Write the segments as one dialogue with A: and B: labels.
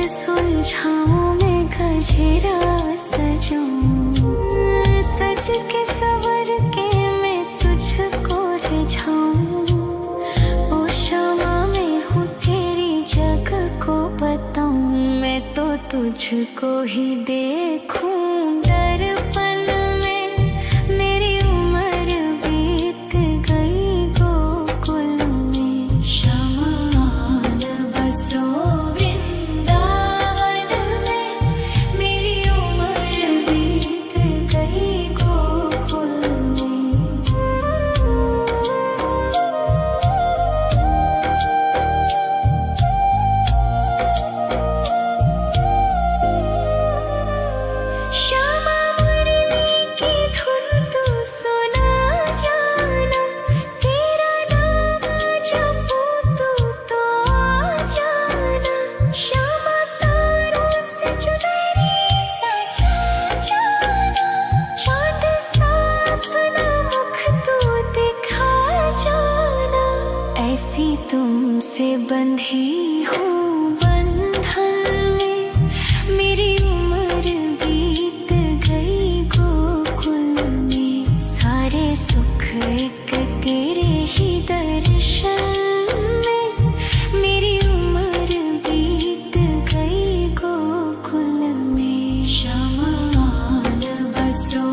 A: सुलझाऊं मैं गजरा सजाऊं, सज के सवर के मैं तुझको रिझाऊं। ओ शमा मैं हूँ तेरी जग को बताऊं, मैं तो तुझको ही देखूं दर्पण में। मेरी उम्र बीत गई गोकुल में, शमा न बसो ऐसी तुमसे बंधी हूँ बंधन में। मेरी उम्र बीत गई गोकुल में, सारे सुख एक तेरे ही दर्शन में। मेरी उम्र बीत गई गोकुल में, शमा न बसो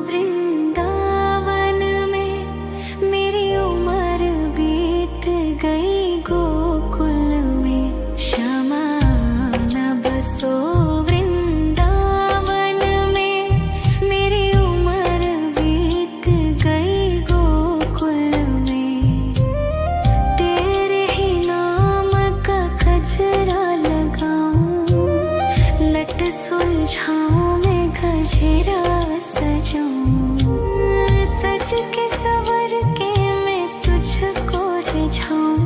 A: वृंदावन में। मेरी उम्र बीत गई गोकुल में, शमा न बसो वृंदावन में। मेरी उम्र बीत गई गोकुल में, तेरे ही नाम का गजरा लगाऊं, लट सुलझाऊं मैं गजरा सजाऊं। सज के सवर के मैं तुझको रिझाऊं।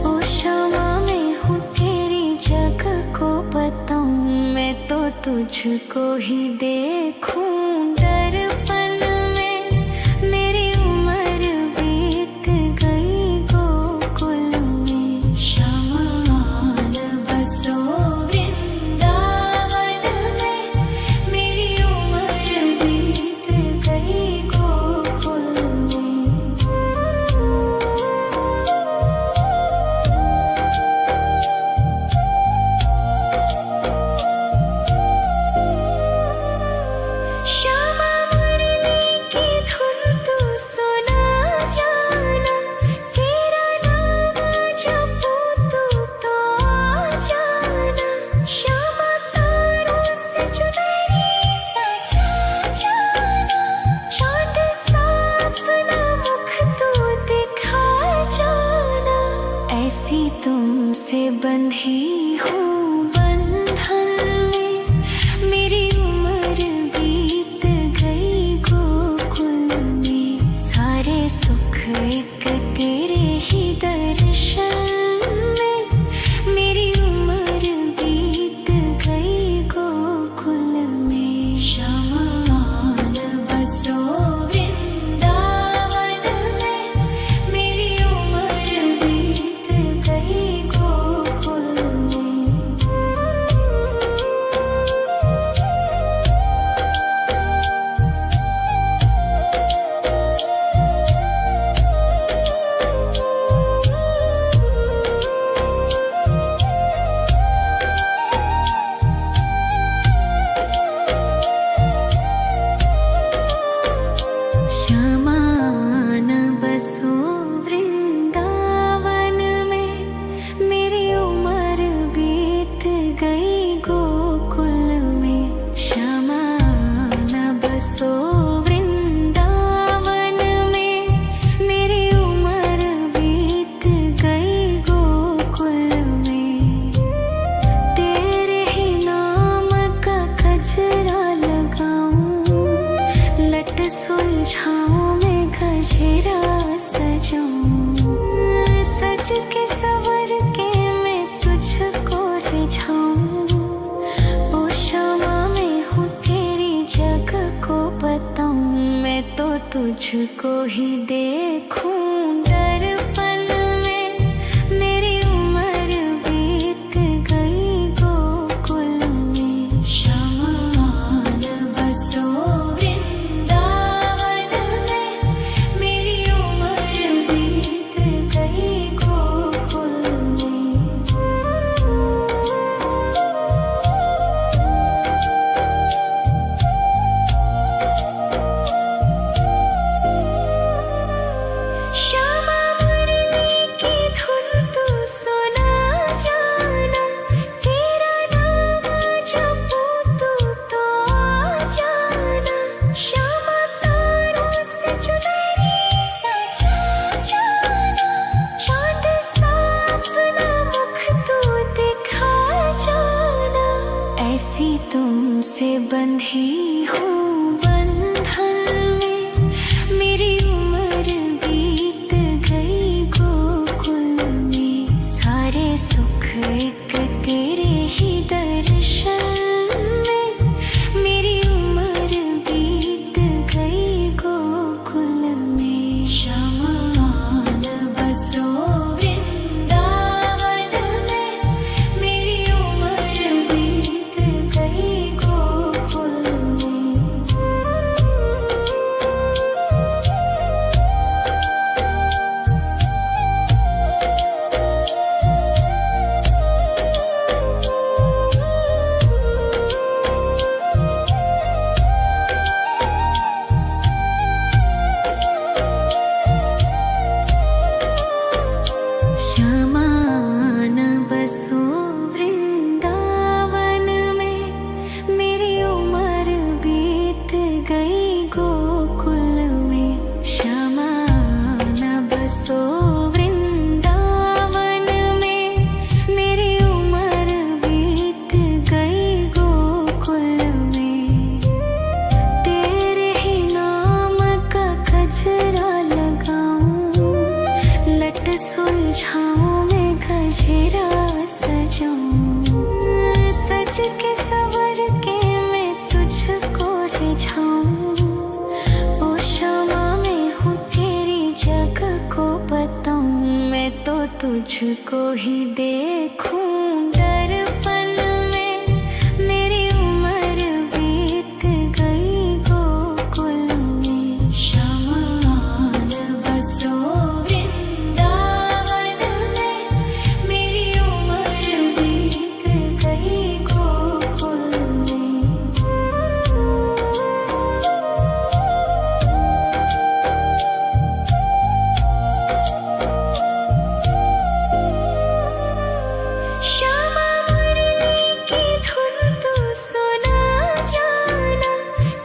A: ओ शमा मैं हूँ तेरी जग को बताऊं, मैं तो तुझको ही देखूं दर्पण में। मेरी उम्र बीत गई गोकुल में, शमा न बसो श्यामा मुरली सज के सवर के मैं तुझको रिझाऊं। ओ शामा मैं हूँ तेरी जग को बताऊं। मैं तो तुझको ही देखूं दर्पण में। मेरी उम्र बीत गई गोकुल में। श्यामान बसो वृंदावन में। मेरी उम्र बीत गई गोकुल में। श्यामा मुरली की धुन तू सुना जाना। तेरा नाम जपूं तो आ जाना। श्यामा तारों से चुनरी सजा जाना। चांद सा अपना मुख तू दिखा जाना। ऐसी तुमसे बंधी हूँ बंधन में। मेरी उम्र बीत गई गोकुल में। सारे सुख एक तेरे ही दर्शन में। मेरी उम्र बीत गई गोकुल में। श्यामान बसो वृंदावन में। मेरी उम्र बीत गई गोकुल में। श्यामान बसो वृंदावन में। मेरी उम्र बीत गई गोकुल में। श्यामान बसो वृंदावन में। मेरी उम्र बीत गई गोकुल में। तेरे ही नाम का गजरा लगाऊं। लट सुलझाऊं मैं गजरा सजाऊं। सज के सवर के मैं तुझको रिझाऊं। ओ शामा मैं हूँ तेरी जग को बताऊं। मैं तो तुझको ही देखूं दर्पण में। मेरी उम्र बीत गई गोकुल में। श्यामान बसो वृंदावन में। मेरी उम्र बीत गई गोकुल में। श्यामा मुरली की धुन तू सुना जाना।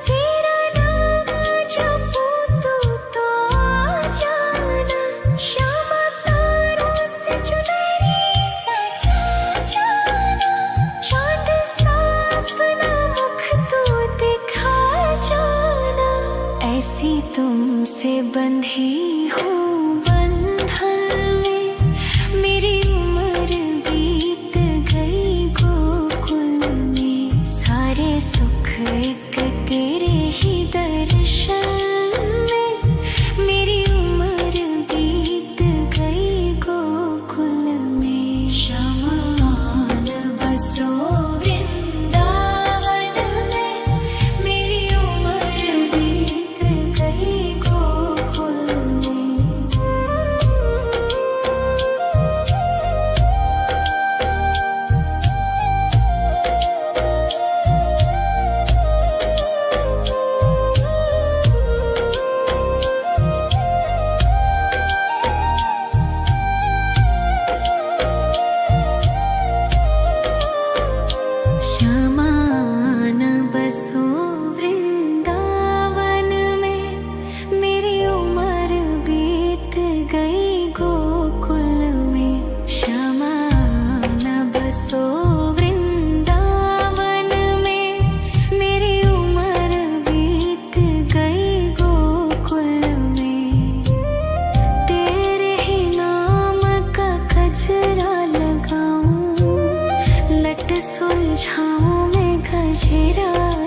A: तेरा नाम जपूं तो आ जाना। श्यामा तारों से चुनरी सजा जाना। चांद सा अपना मुख तू दिखा जाना। ऐसी तुमसे बंधी हूँ बंधन में। मेरी उम्र बीत गई गोकुल में। सारे सुख एक तेरे ही दर्शन में। मेरी उम्र बीत गई गोकुल में। श्यामान बसो वृंदावन में। मेरी उम्र बीत गई गोकुल में।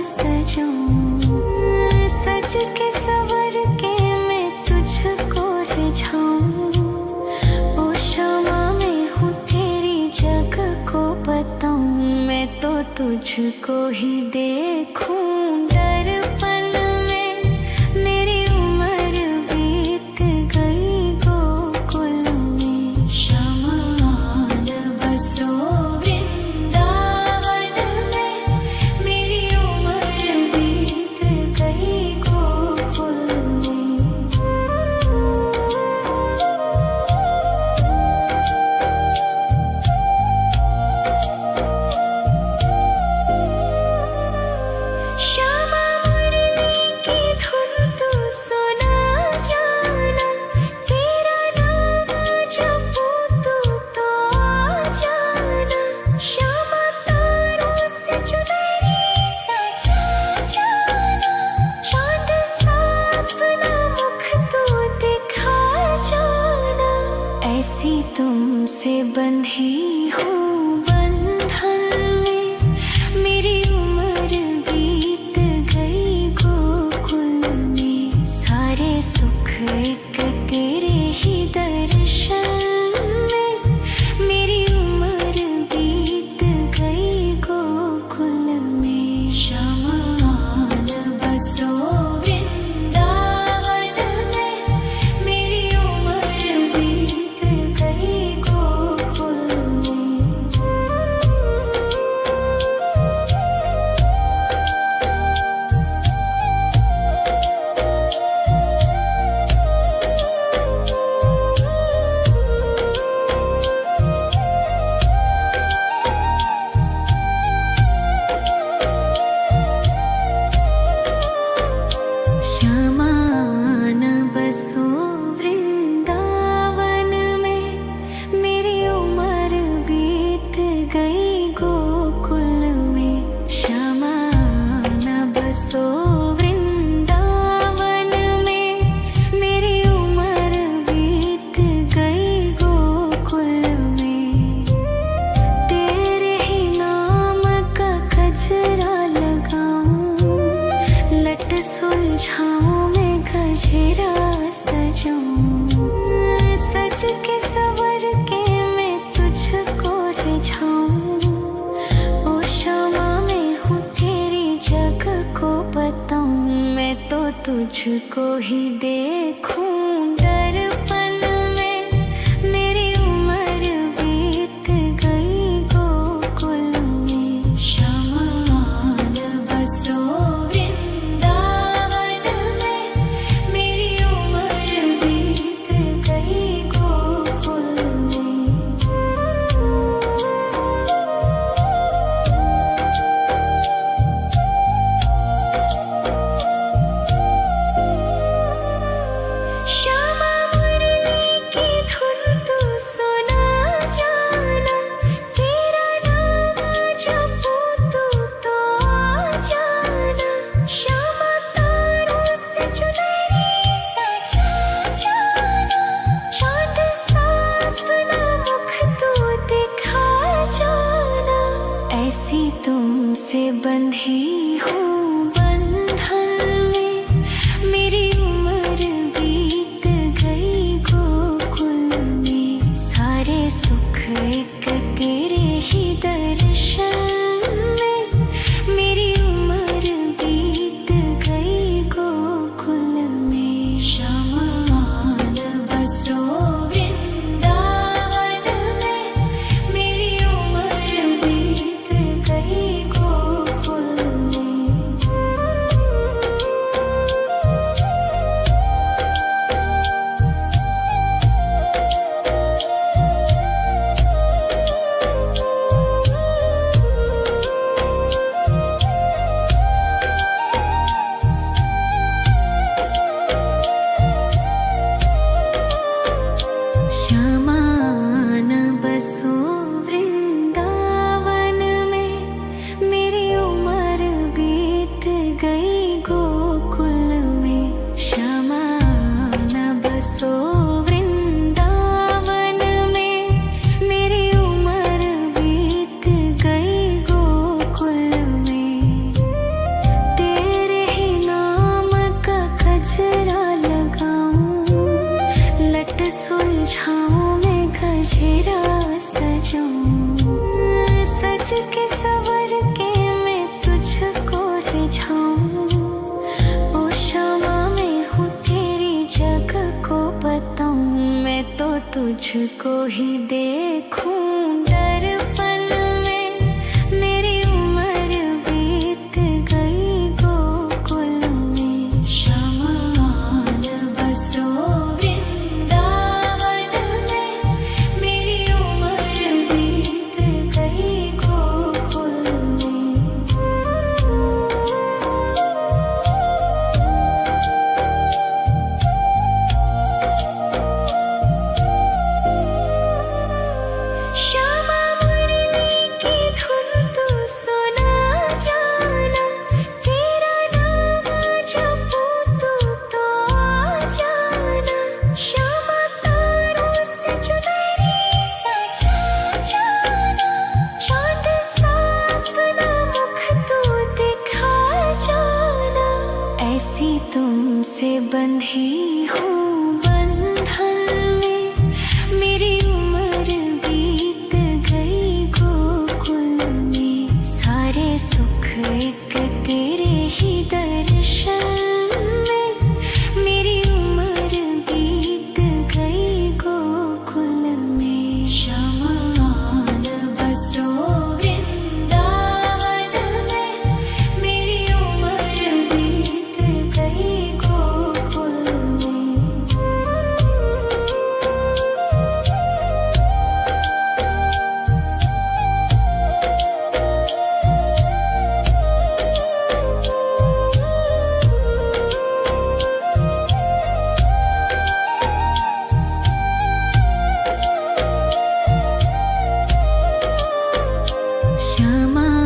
A: सजाऊं, सज के सवर के मैं तुझको रिझाऊं। ओ क्षमा मैं हूँ तेरी जग को बताऊं, मैं तो तुझको ही देखूं। दर्पण में मेरी उम्र बीत गई गोकुल में, शमान बसो वृंदावन में, मेरी उम्र बीत गई गोकुल में। श्यामा मुरली की धुन तू सुना जाना, तेरा नाम जपूं तो आ जाना। श्यामा तारों से चुनरी सजा जाना, चांद सा अपना मुख तू दिखा जाना। ऐसी तुमसे बंधी हूँ बंधन में, मेरी उम्र बीत गई गोकुल में। सारे सुख एक तेरे ही दर्शन में, मेरी उम्र बीत गई गोकुल में। शमान बसो वृंदावन में, मेरी उम्र बीत गई गोकुल में। श्यामान बसो वृंदावन में, मेरी उम्र बीत गई गोकुल में। श्यामान बसो वृंदावन में, मेरी उम्र बीत गई गोकुल में। तेरे ही नाम का गजरा लगाऊं, लट सुलझाऊं मैं गजरा सजाऊं। सज के सवर के मैं तुझको रिझाऊं। ओ क्षमा मैं हूँ तेरी जग को बताऊं, मैं तो तुझको ही देखूं। दर्पण में मेरी उम्र बीत गई गोकुल में। शमान बसो वृंदावन में, मेरी उम्र बीत गई गोकुल में। श्यामा मुरली जाऊं, सज के सवर के मैं तुझको रिझाऊं। ओ क्षमा मैं हूँ तेरी जग को बताऊं, मैं तो तुझको ही देखूं दर्पण में। मेरी उम्र बीत गई गोकुल में, शमान बसो वृंदावन में। मेरी उम्र बीत गई गोकुल में। श्यामा मुरली की धुन तू सुना जाना, तेरा नाम जपूं तू तो आ जाना। श्यामा तारों से चुनरी सजा जाना, चाँद सा अपना मुख तू दिखा जाना। ऐसी तुमसे बंधी हूँ बंधन में, मेरी उम्र बीत गई गोकुल में। सारे सुख एक तेरे ही दर्शन में, मेरी उम्र बीत गई गोकुल में। शमान बसो वृंदावन में, मेरी उम्र बीत गई गोकुल में।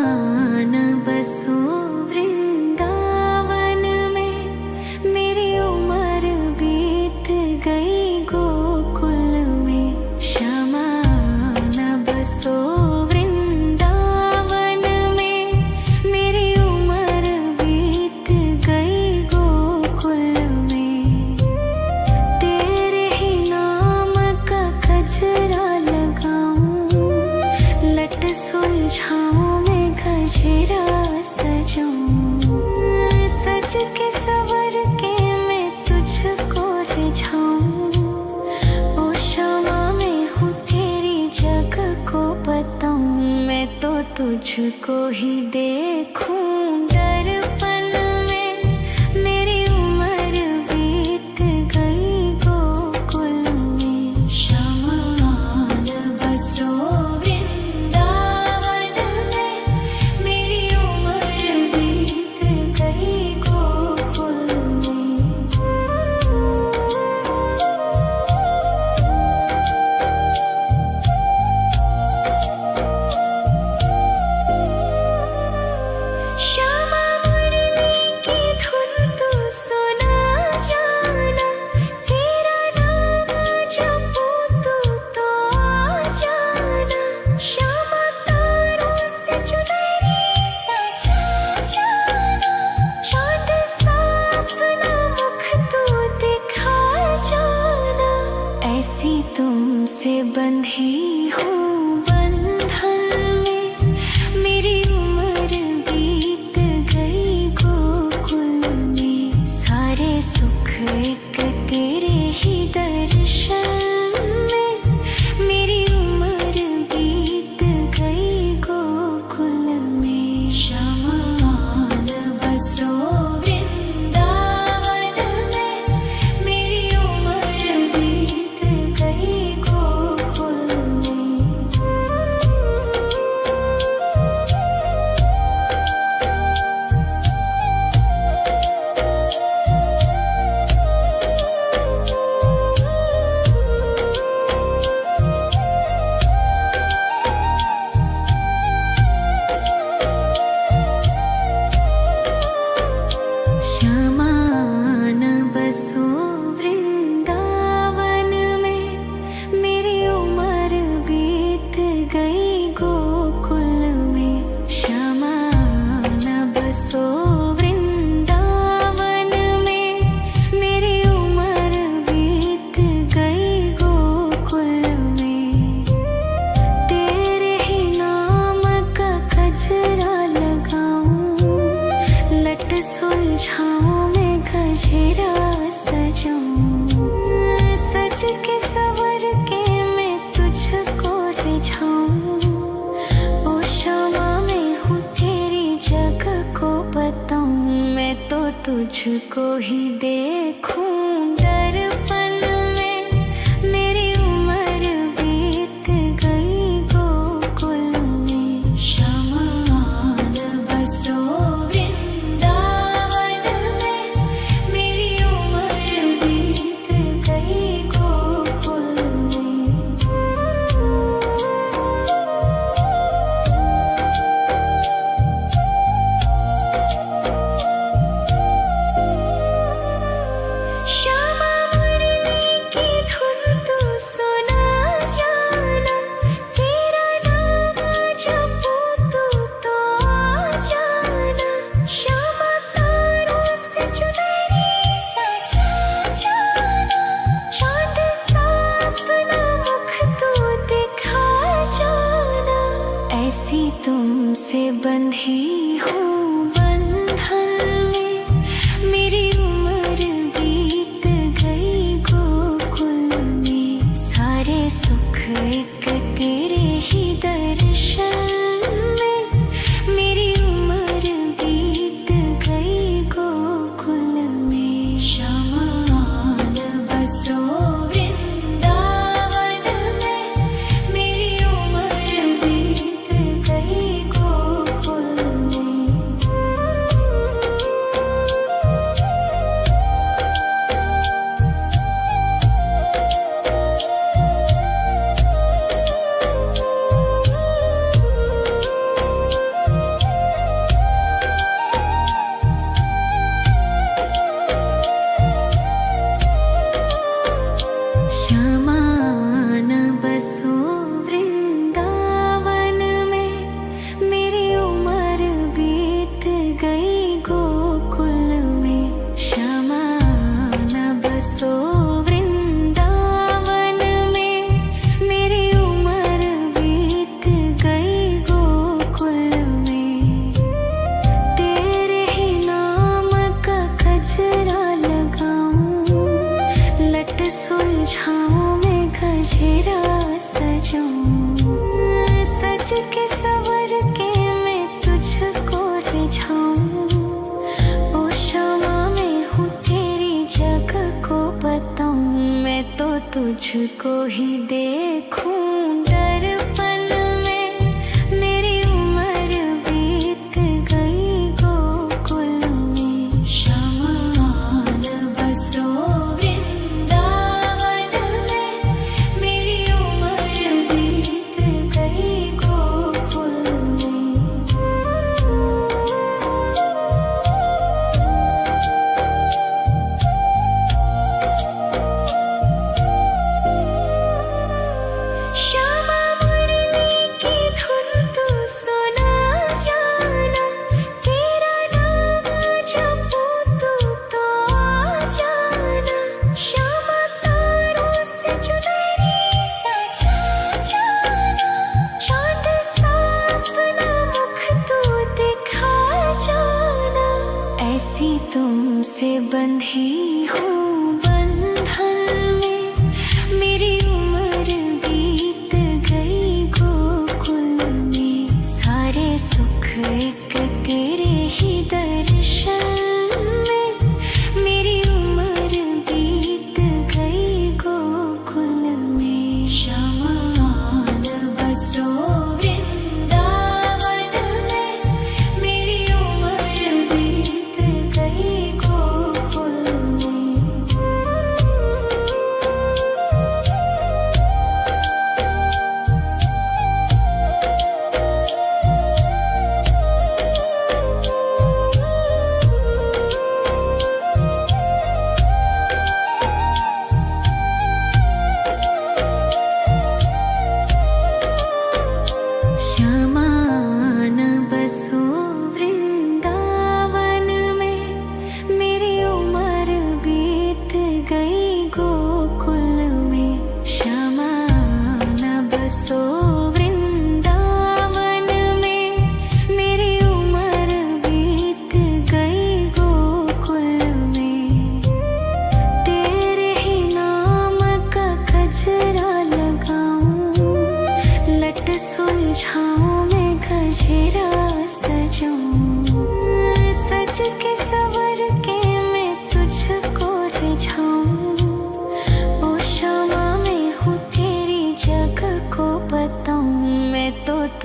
A: शमान बसो वृंदावन में, मेरी उम्र बीत गई गोकुल में। शमान बसो वृंदावन में, मेरी उम्र बीत गई गोकुल में। तेरे ही नाम का गजरा लगाऊं, लट सुलझाऊं मैं गजरा सजाऊं। सज के सवर के मैं तुझको रिझाऊं। ओ क्षमा मैं हूँ तेरी जग को बताऊं, मैं तो तुझको ही देखूं दर्पण में। मेरी उम्र बीत गई गोकुल में। शमान बसो वृंदावन में, मेरी उम्र बीत गई गोकुल में। लट सुलझाऊं मैं गजरा सजाऊं, सज के सवर के मैं तुझको रिझाऊं। ओ शामा मैं हूँ तेरी जग को बताऊं, मैं तो तुझको ही देखूं दर्पण में। मेरी उम्र बीत गई गोकुल में, श्यामा आन बसो वृंदावन में। मेरी उम्र बीत गई गोकुल में। श्यामा मुरली की धुन तू सुना जाना, तेरा नाम जपूं तो आ जाना। श्यामा तारों से चुनरी सजा जाना, चांद सा अपना मुख तू दिखा जाना। ऐसी तुमसे बंधी हूँ बंधन में, मेरी उम्र बीत गई गोकुल में। सारे सुख एक तेरे ही दर्शन में, मेरी उम्र बीत गई गोकुल में। श्यामा आन बसो वृंदावन में, मेरी उम्र बीत गई गोकुल में। श्यामा आन बसो वृंदावन में, मेरी उम्र बीत गई गोकुल में। श्यामा आन बसो वृंदावन में, मेरी उम्र बीत गई गोकुल में। तेरे ही नाम का गजरा लगाऊं, लट सुलझाऊं मैं गजरा सजाऊं, सज के सवर के मैं तुझको रिझाऊं। ओ शामा मैं हूँ तेरी जग को बताऊं, मैं तो तुझको ही देखूं दर्पण में। मेरी उम्र बीत गई गोकुल में, श्यामा आन बसो वृंदावन में। मेरी उम्र बीत गई गोकुल में। श्यामा मुरली की धुन तू सुना जाना, तेरा नाम जपूं तो आ जाना। श्यामा तारों से चुनरी सजा जाना, चांद सा अपना मुख तू दिखा जाना। ऐसी तुमसे बंधी हूँ बंधन में, मेरी उम्र बीत गई गोकुल में। सारे सुख एक तेरे ही दर्शन में, मेरी उम्र बीत गई गोकुल में। श्यामा आन बसो वृंदावन में, मेरी उम्र बीत गई गोकुल में।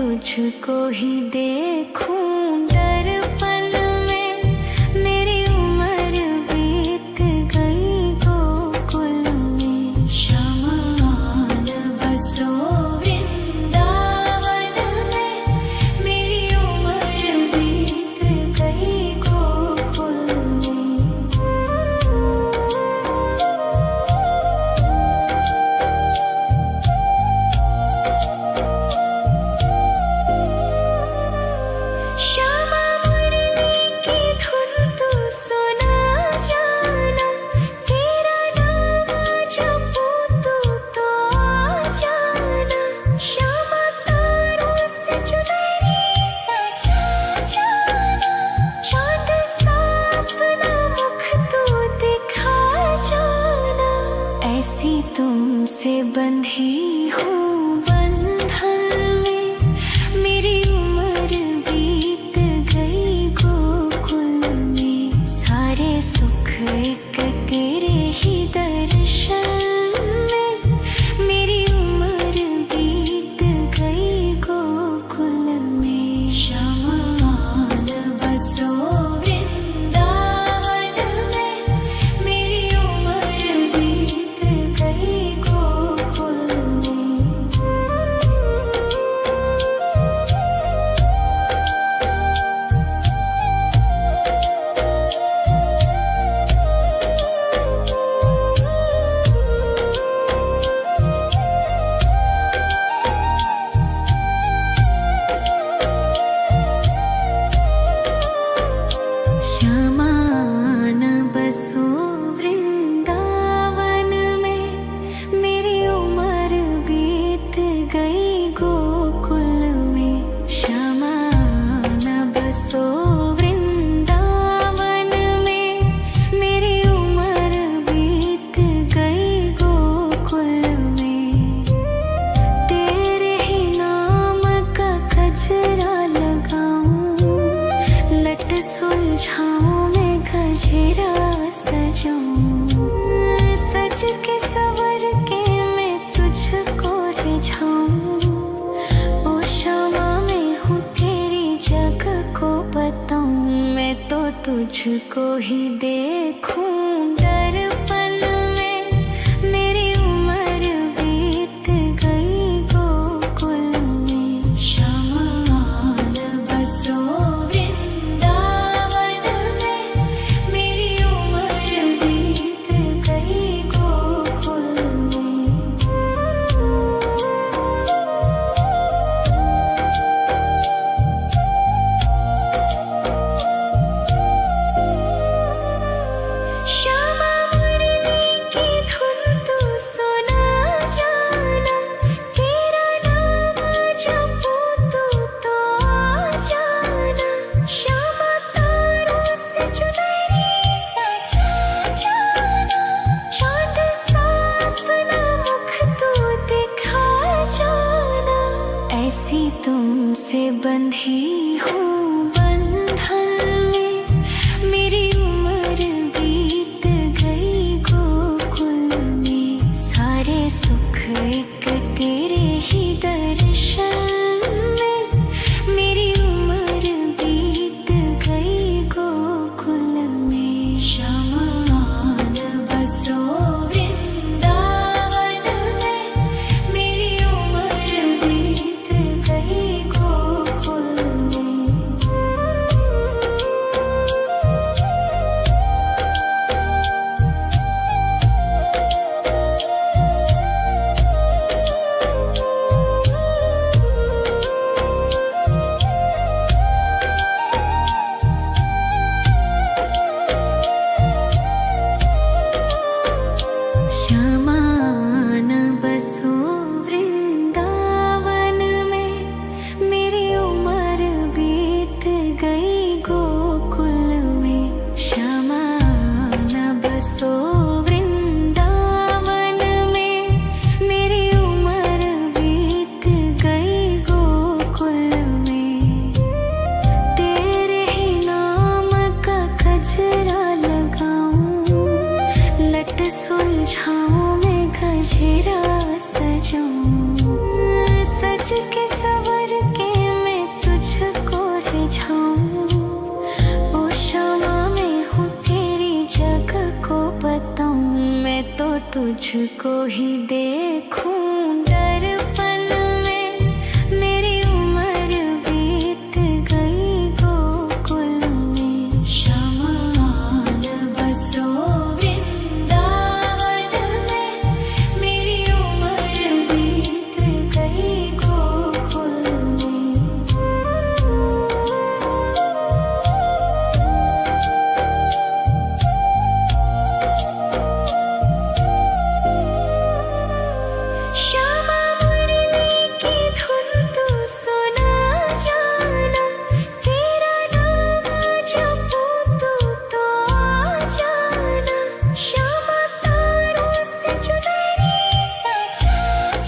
A: तुझको ही देखूं दर्पण में। मेरी उम्र बीत गई गोकुल में। शमान बसो वृंदावन में। मेरी उम्र बीत गई गोकुल में। श्यामा मुरली की धुन तू सुना जाना। तेरा नाम जपूं तू तो आ जाना। श्यामा तारों से चुनरी सजा जाना। चांद सा अपना मुख तू दिखा जाना। ऐसी तुमसे बंधी हूँ बंधन में। मेरी उम्र बीत गई गोकुल में। सारे सुख एक तेरे ही दर्शन में। मेरी उम्र बीत गई गोकुल में। शमान बसो वृंदावन में। मेरी उम्र बीत गई गोकुल में। श्यामान बसो वृंदावन में। मेरी उम्र बीत गई गोकुल में। श्यामान बसो वृंदावन में। मेरी उम्र बीत गई गोकुल में। तेरे ही नाम का गजरा लगाऊं। लट सुलझाऊं मैं गजरा सजाऊं। सज के सवर के मैं तुझको रिझाऊं। ओ श्यामा मैं हूँ तेरी जग को बताऊं। मैं तो तुझको ही देखूं दर्पण में। मेरी उम्र बीत गई गोकुल में। शमान बसो वृंदावन में। मेरी उम्र बीत गई गोकुल में। श्यामा मुरली की धुन तू सुना जाना। तेरा नाम जपूं तू तो आ जाना। श्यामा तारों से चुनरी सजा जाना। चांद सा अपना मुख तू दिखा जाना। ऐसी तुमसे बंधी हूँ बंधन में। मेरी उम्र बीत गई गोकुल में। सारे सुख एक तेरे ही दर्शन में। मेरी उम्र बीत गई गोकुल में। शमान बसो वृंदावन में। मेरी उम्र बीत गई गोकुल में। श्यामान बसो वृंदावन में। मेरी उम्र बीत गई गोकुल में। श्यामान बसो वृंदावन में। मेरी उम्र बीत गई गोकुल में। तेरे ही नाम का गजरा लगाऊं। लट सुलझाऊं मैं गजरा सजाऊं। सज के सवर के तुझको ही देखूं दर्पण में। मेरी उम्र बीत गई गोकुल में, शमान बसो वृंदावन में। मेरी उम्र बीत गई गोकुल में। श्यामा मुरली की धुन तू सुना जाना, तेरा नाम जपूं तो आ जाना। श्यामा तारों से चुनरी सजा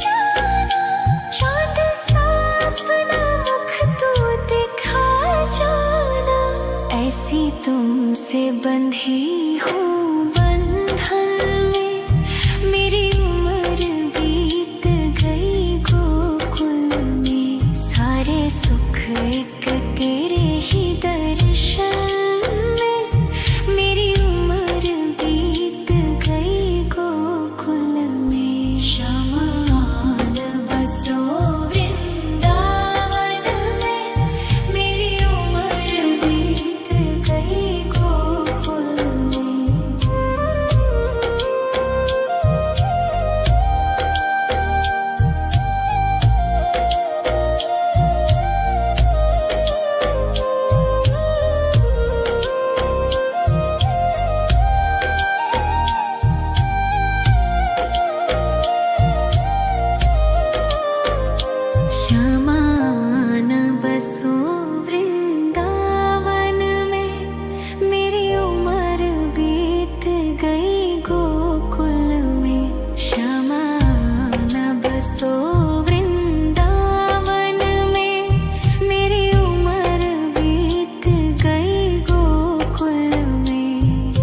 A: जाना, चाँद सा अपना मुख तू दिखा जाना। ऐसी तुमसे बंधी हूँ बंधन में, मेरी उम्र बीत गई गोकुल में। सारे सुख एक तेरे ही दर्शन में, मेरी उम्र बीत गई गोकुल में। शमान बसो वृंदावन में, मेरी उम्र बीत गई गोकुल में। शमान बसो वृंदावन में, मेरी उम्र बीत गई गोकुल में। शमान बसो वृंदावन में, मेरी उम्र बीत गई गोकुल में।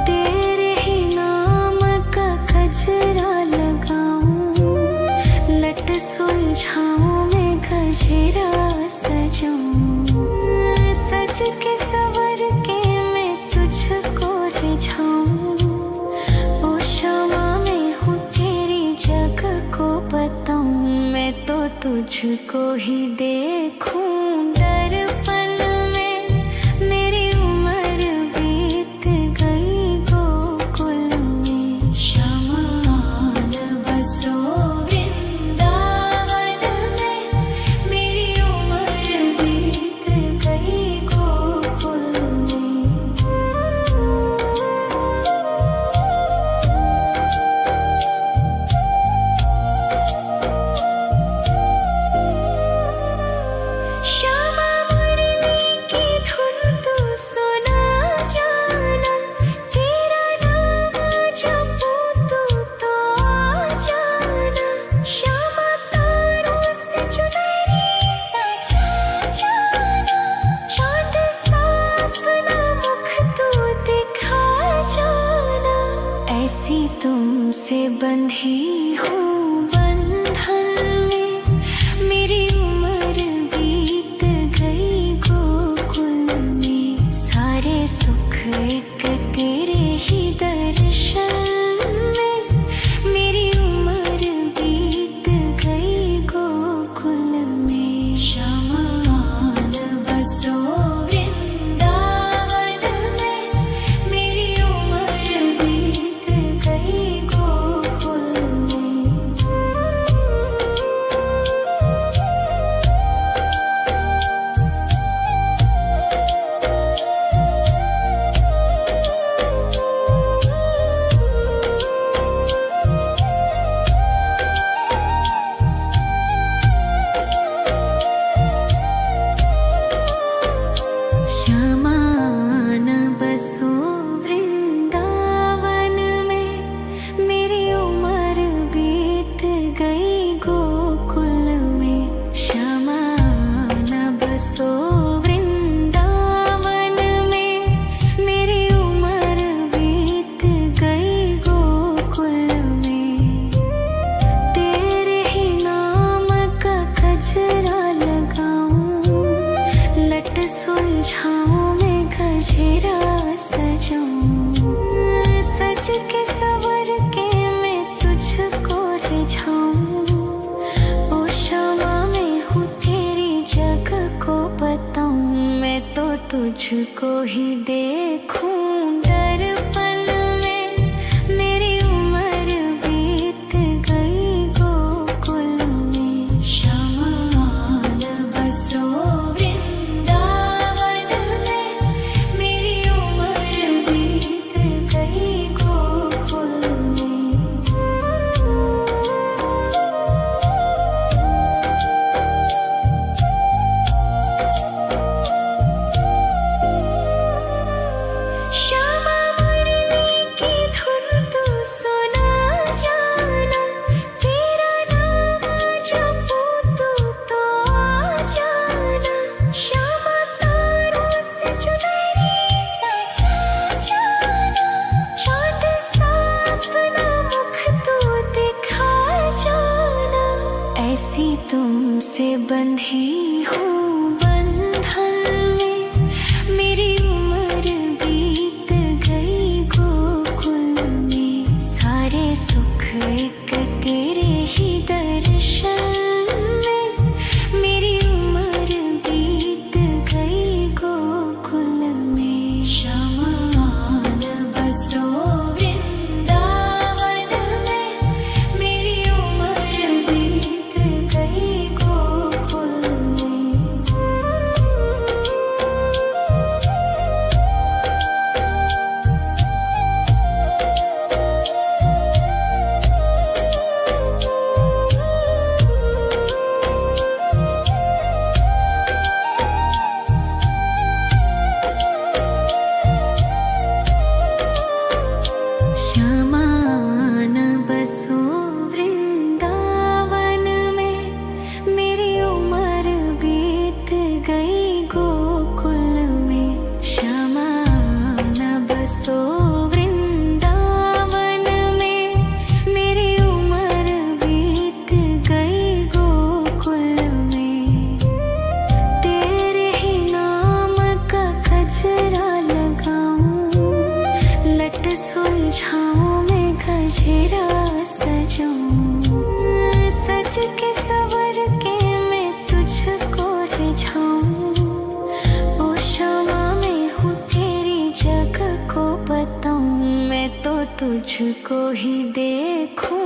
A: तेरे ही नाम का गजरा लगाऊं, लट सुलझाऊं मैं गजरा सजाऊं। सज के सवर के मैं तुझको रिझाऊं। ओ क्षमा मैं हूँ तेरी जग को बताऊं, मैं तो तुझको ही देखूं दर्पण में। मेरी उम्र बीत गई गोकुल में। शमान बसो वृंदावन में, मेरी उम्र बीत गई गोकुल में। श्यामा मुरली की धुन तू सुना जाना, तेरा नाम जपूं तो आ जाना। श्यामा तारों से चुनरी सजा जाना, चाँद सा अपना मुख तू दिखा जाना। ऐसी तुमसे बंधी हूँ बंधन में, मेरी उम्र बीत गई गोकुल में। सारे सुख एक तेरे ही दर्शन में, मेरी उम्र बीत गई गोकुल में। शमान बसो वृंदावन में, मेरी उम्र बीत गई गोकुल में। शमान बसो वृंदावन में, मेरी उम्र बीत गई गोकुल में। शमान बसो वृंदावन में, मेरी उम्र बीत गई गोकुल में। तेरे ही नाम का गजरा लगाऊं, लट सुलझाऊं मैं गजरा सजाऊं। सज के सवर के तुझको ही देखूं दर्पण में। मेरी उम्र बीत गई गोकुल में। शमान बसो वृंदावन में। मेरी उम्र बीत गई गोकुल में। श्यामा मुरली की धुन तू सुना जाना। तेरा नाम जपूं तो आ जाना। श्यामा तारों से चुनरी सजा जाना। चाँद सा अपना मुख तू दिखा जाना। ऐसी तुमसे बंधी हूँ बंधन में। मेरी उम्र बीत गई गोकुल में। सारे सुख एक तेरे ही दर्शन में। मेरी उम्र बीत गई गोकुल में। शमान बसो वृंदावन में। मेरी उम्र बीत गई गोकुल में। श्यामान बसो वृंदावन में। मेरी उम्र बीत गई गोकुल में। श्यामान बसो वृंदावन में। मेरी उम्र बीत गई गोकुल में। तेरे ही नाम का गजरा लगाऊं। लट सुलझाऊं मैं गजरा सजाऊं। सज के सवर के मैं तुझको रिझाऊं। ओ श्यामा मैं हूँ तेरी जग को बताऊं। मैं तो तुझको ही देखूं